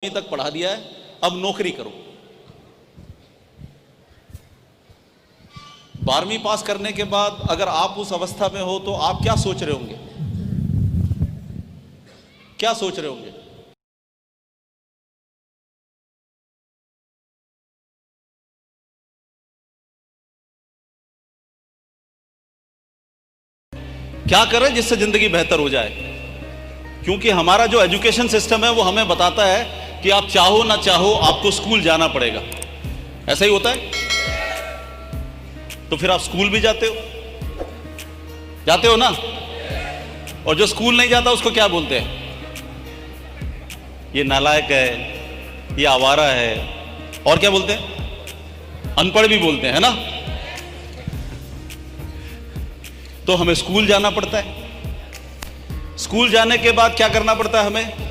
तक पढ़ा दिया है, अब नौकरी करो। 12वीं पास करने के बाद अगर आप उस अवस्था में हो तो आप क्या सोच रहे होंगे? क्या सोच रहे होंगे? क्या करें जिससे जिंदगी बेहतर हो जाए? क्योंकि हमारा जो एजुकेशन सिस्टम है वो हमें बताता है कि आप चाहो ना चाहो आपको स्कूल जाना पड़ेगा। ऐसा ही होता है। तो फिर आप स्कूल भी जाते हो ना। और जो स्कूल नहीं जाता उसको क्या बोलते हैं? ये नालायक है, ये आवारा है, और क्या बोलते हैं? अनपढ़ भी बोलते हैं, है ना। तो हमें स्कूल जाना पड़ता है। स्कूल जाने के बाद क्या करना पड़ता है? हमें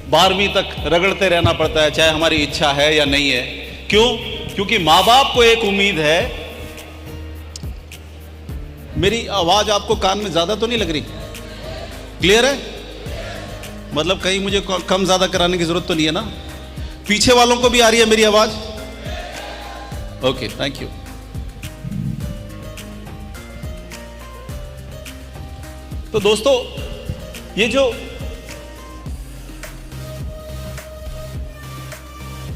12वीं तक रगड़ते रहना पड़ता है, चाहे हमारी इच्छा है या नहीं है। क्यों? क्योंकि माँ बाप को एक उम्मीद है। मेरी आवाज आपको कान में ज्यादा तो नहीं लग रही? क्लियर है? मतलब कहीं मुझे कम ज्यादा कराने की जरूरत तो नहीं है ना? पीछे वालों को भी आ रही है मेरी आवाज? Okay, thank you. तो दोस्तों, ये जो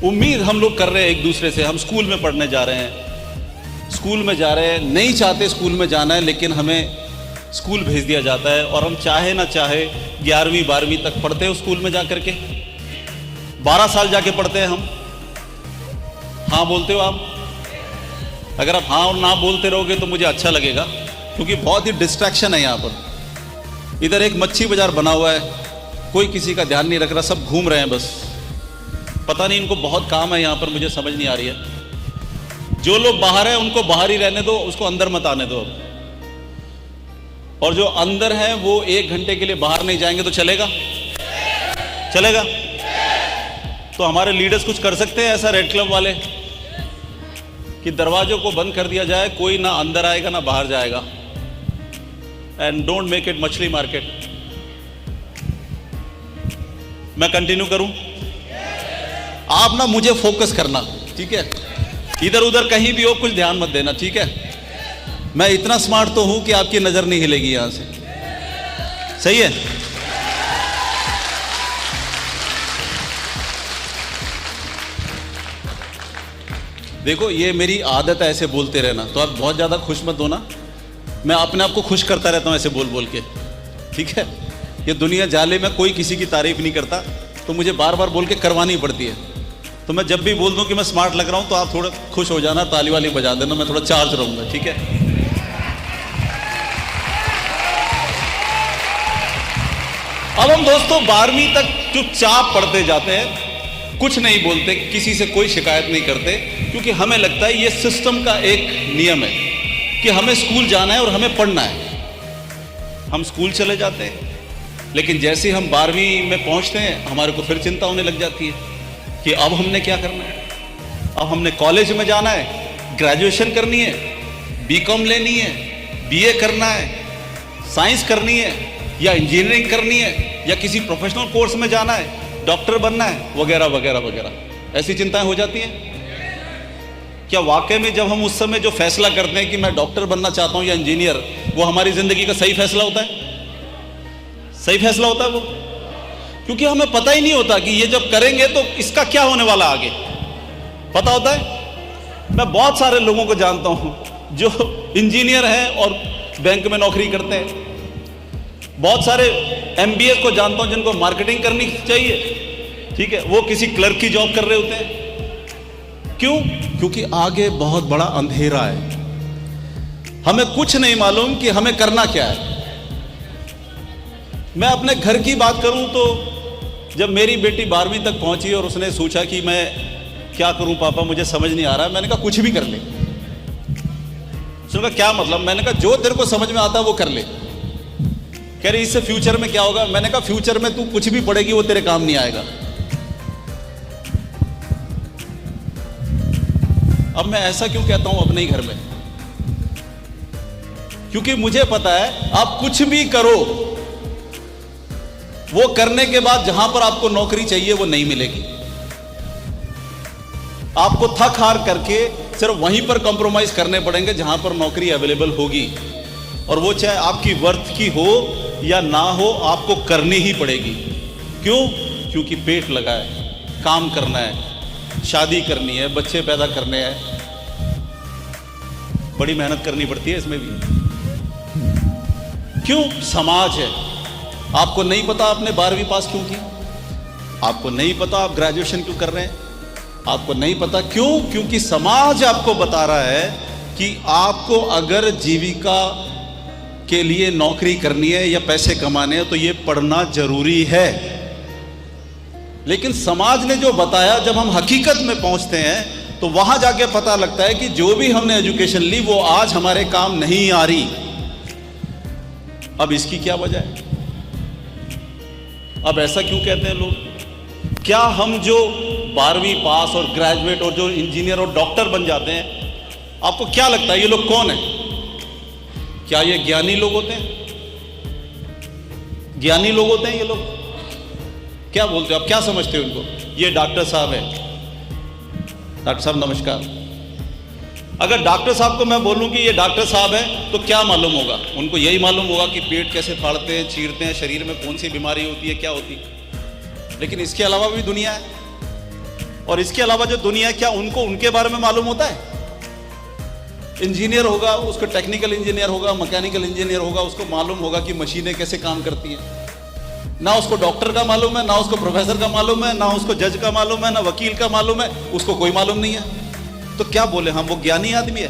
उम्मीद हम लोग कर रहे हैं एक दूसरे से, हम स्कूल में पढ़ने जा रहे हैं, स्कूल में जा रहे हैं, नहीं चाहते स्कूल में जाना है लेकिन हमें स्कूल भेज दिया जाता है, और हम चाहे ना चाहे 11वीं 12वीं तक पढ़ते हैं स्कूल में जाकर के। 12 साल जाके पढ़ते हैं हम। हाँ बोलते हो आप? अगर आप हाँ और ना बोलते रहोगे तो मुझे अच्छा लगेगा, क्योंकि बहुत ही डिस्ट्रैक्शन है यहाँ पर। इधर एक मच्छी बाजार बना हुआ है, कोई किसी का ध्यान नहीं रख रहा, सब घूम रहे हैं बस। पता नहीं इनको बहुत काम है यहाँ पर, मुझे समझ नहीं आ रही है। जो लोग बाहर हैं उनको बाहर ही रहने दो, उसको अंदर मत आने दो। और जो अंदर हैं वो 1 घंटे के लिए बाहर नहीं जाएंगे तो चलेगा? चलेगा? तो हमारे लीडर्स कुछ कर सकते हैं ऐसा, रेड क्लब वाले, कि दरवाजों को बंद कर दिया जाए, कोई ना अंदर आएगा ना बाहर जाएगा। एंड डोंट मेक इट मछली मार्केट। मैं कंटिन्यू करूं? आप ना मुझे फोकस करना, ठीक है? इधर उधर कहीं भी हो कुछ ध्यान मत देना, ठीक है? मैं इतना स्मार्ट तो हूं कि आपकी नजर नहीं हिलेगी यहां से। सही है? देखो, ये मेरी आदत है ऐसे बोलते रहना, तो आप बहुत ज्यादा खुश मत होना। मैं अपने आप को खुश करता रहता हूं ऐसे बोल बोल के, ठीक है? ये दुनिया जाले में कोई किसी की तारीफ नहीं करता, तो मुझे बार बार बोल के करवानी पड़ती है। तो मैं जब भी बोल दूं कि मैं स्मार्ट लग रहा हूं तो आप थोड़ा खुश हो जाना, ताली वाली बजा देना, मैं थोड़ा चार्ज रहूंगा, ठीक है? अब हम दोस्तों 12वीं तक चुपचाप पढ़ते जाते हैं, कुछ नहीं बोलते, किसी से कोई शिकायत नहीं करते, क्योंकि हमें लगता है ये सिस्टम का एक नियम है कि हमें स्कूल जाना है और हमें पढ़ना है। हम स्कूल चले जाते हैं, लेकिन जैसे हम 12वीं में पहुंचते हैं हमारे को फिर चिंता होने लग जाती है कि अब हमने क्या करना है। अब हमने कॉलेज में जाना है, ग्रेजुएशन करनी है, बीकॉम लेनी है, बीए करना है, साइंस करनी है, या इंजीनियरिंग करनी है, या किसी प्रोफेशनल कोर्स में जाना है, डॉक्टर बनना है, वगैरह वगैरह वगैरह। ऐसी चिंताएं हो जाती हैं। क्या वाकई में जब हम उस समय जो फैसला करते हैं कि मैं डॉक्टर बनना चाहता हूं या इंजीनियर, वो हमारी जिंदगी का सही फैसला होता है? सही फैसला होता है वो? क्योंकि हमें पता ही नहीं होता कि ये जब करेंगे तो इसका क्या होने वाला आगे। पता होता है? मैं बहुत सारे लोगों को जानता हूं जो इंजीनियर हैं और बैंक में नौकरी करते हैं। बहुत सारे एमबीए को जानता हूं जिनको मार्केटिंग करनी चाहिए, ठीक है, वो किसी क्लर्क की जॉब कर रहे होते हैं। क्यों? क्योंकि आगे बहुत बड़ा अंधेरा है, हमें कुछ नहीं मालूम कि हमें करना क्या है। मैं अपने घर की बात करूं तो जब मेरी बेटी 12वीं तक पहुंची और उसने सोचा कि मैं क्या करूं पापा, मुझे समझ नहीं आ रहा है, मैंने कहा कुछ भी कर ले। उसने कहा क्या मतलब? मैंने कहा जो तेरे को समझ में आता है वो कर ले। कह रही इससे फ्यूचर में क्या होगा? मैंने कहा फ्यूचर में तू कुछ भी पढ़ेगी वो तेरे काम नहीं आएगा। अब मैं ऐसा क्यों कहता हूं अपने ही घर में? क्योंकि मुझे पता है आप कुछ भी करो, वो करने के बाद जहां पर आपको नौकरी चाहिए वो नहीं मिलेगी। आपको थक हार करके सिर्फ वहीं पर कॉम्प्रोमाइज करने पड़ेंगे जहां पर नौकरी अवेलेबल होगी, और वो चाहे आपकी वर्थ की हो या ना हो, आपको करनी ही पड़ेगी। क्यों? क्योंकि पेट लगा है, काम करना है, शादी करनी है, बच्चे पैदा करने हैं, बड़ी मेहनत करनी पड़ती है इसमें भी। क्यों? समाज है। आपको नहीं पता आपने 12वीं पास क्यों की, आपको नहीं पता आप ग्रेजुएशन क्यों कर रहे हैं, आपको नहीं पता। क्यों? क्योंकि समाज आपको बता रहा है कि आपको अगर जीविका के लिए नौकरी करनी है या पैसे कमाने हैं तो ये पढ़ना जरूरी है। लेकिन समाज ने जो बताया, जब हम हकीकत में पहुंचते हैं तो वहां जाके पता लगता है कि जो भी हमने एजुकेशन ली वो आज हमारे काम नहीं आ रही। अब इसकी क्या वजह है? अब ऐसा क्यों कहते हैं लोग? क्या हम जो 12वीं पास और ग्रेजुएट और जो इंजीनियर और डॉक्टर बन जाते हैं, आपको क्या लगता है ये लोग कौन है? क्या ये ज्ञानी लोग होते हैं? ज्ञानी लोग होते हैं ये लोग? क्या बोलते हो आप, क्या समझते हो इनको? ये डॉक्टर साहब है। डॉक्टर साहब नमस्कार। अगर डॉक्टर साहब को मैं बोलूं कि ये डॉक्टर साहब है तो क्या मालूम होगा उनको? यही मालूम होगा कि पेट कैसे फाड़ते हैं, चीरते हैं, शरीर में कौन सी बीमारी होती है, क्या होती है। लेकिन इसके अलावा भी दुनिया है, और इसके अलावा जो दुनिया है, क्या उनको उनके बारे में मालूम होता है? इंजीनियर होगा, उसको टेक्निकल इंजीनियर होगा, मैकेनिकल इंजीनियर होगा, उसको मालूम होगा कि मशीनें कैसे काम करती हैं। ना उसको डॉक्टर का मालूम है, ना उसको प्रोफेसर का मालूम है, ना उसको जज का मालूम है, ना वकील का मालूम है, उसको कोई मालूम नहीं है। तो क्या बोले हम, वो ज्ञानी आदमी है?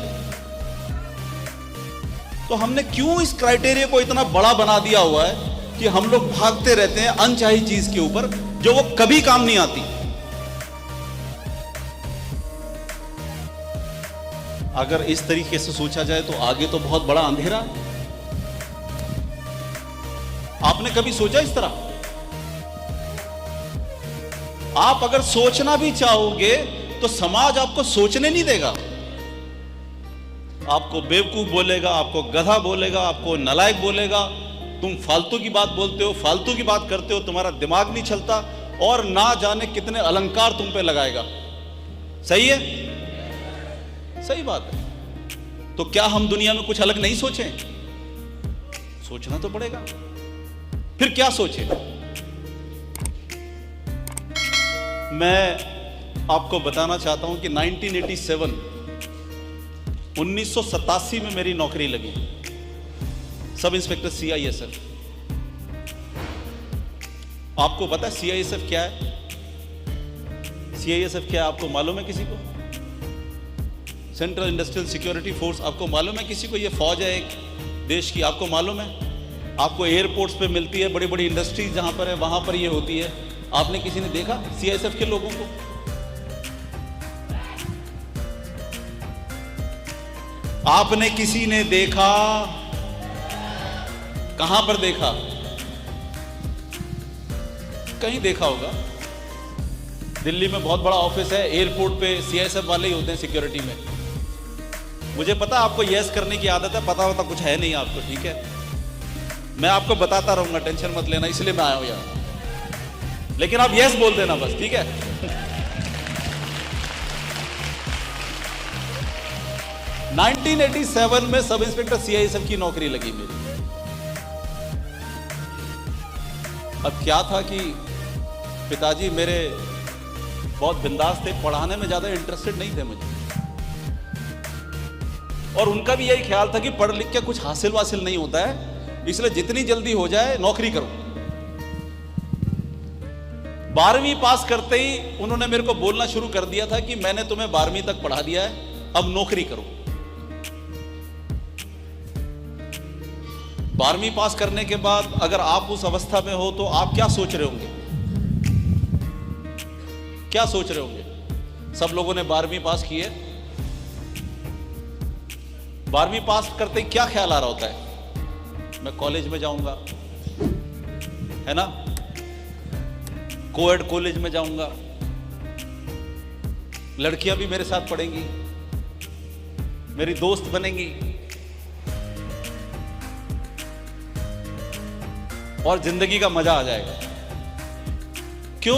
तो हमने क्यों इस क्राइटेरिया को इतना बड़ा बना दिया हुआ है कि हम लोग भागते रहते हैं अनचाही चीज के ऊपर जो वो कभी काम नहीं आती। अगर इस तरीके से सोचा जाए तो आगे तो बहुत बड़ा अंधेरा है। आपने कभी सोचा इस तरह? आप अगर सोचना भी चाहोगे तो समाज आपको सोचने नहीं देगा। आपको बेवकूफ बोलेगा, आपको गधा बोलेगा, आपको नालायक बोलेगा, तुम फालतू की बात बोलते हो, फालतू की बात करते हो, तुम्हारा दिमाग नहीं चलता, और ना जाने कितने अलंकार तुम पे लगाएगा। सही है? सही बात है। तो क्या हम दुनिया में कुछ अलग नहीं सोचें? सोचना तो पड़ेगा। फिर क्या सोचे? मैं आपको बताना चाहता हूं कि 1987 1987 में मेरी नौकरी लगी, सब इंस्पेक्टर CISF। आपको पता है CISF क्या है? CISF क्या है आपको मालूम है किसी को? सेंट्रल इंडस्ट्रियल सिक्योरिटी फोर्स, आपको मालूम है किसी को? ये फौज है एक देश की, आपको मालूम है? आपको एयरपोर्ट्स पे मिलती है, बड़ी बड़ी इंडस्ट्रीज जहां पर है वहां पर ये होती है। आपने किसी ने देखा CISF के लोगों को? आपने किसी ने देखा? कहां पर देखा? कहीं देखा होगा। दिल्ली में बहुत बड़ा ऑफिस है, एयरपोर्ट पे CISF वाले ही होते हैं सिक्योरिटी में। मुझे पता आपको यस करने की आदत है, पता होता कुछ है नहीं आपको, ठीक है? मैं आपको बताता रहूंगा, टेंशन मत लेना, इसलिए मैं आया हूं यार। लेकिन आप यस बोल देना बस, ठीक है? हाँ। 1987 में सब इंस्पेक्टर CISF की नौकरी लगी मेरी। अब क्या था कि पिताजी मेरे बहुत बिंदास थे, पढ़ाने में ज्यादा इंटरेस्टेड नहीं थे मुझे, और उनका भी यही ख्याल था कि पढ़ लिख के कुछ हासिल वासिल नहीं होता है, इसलिए जितनी जल्दी हो जाए नौकरी करो। 12वीं पास करते ही उन्होंने मेरे को बोलना शुरू कर दिया था कि मैंने तुम्हें 12वीं तक पढ़ा दिया है, अब नौकरी करो। 12वीं पास करने के बाद अगर आप उस अवस्था में हो तो आप क्या सोच रहे होंगे? क्या सोच रहे होंगे? सब लोगों ने 12वीं पास की है। 12वीं पास करते ही क्या ख्याल आ रहा होता है? मैं कॉलेज में जाऊंगा, है ना, कोएड कॉलेज में जाऊंगा, लड़कियां भी मेरे साथ पढ़ेंगी, मेरी दोस्त बनेंगी, और जिंदगी का मजा आ जाएगा। क्यों?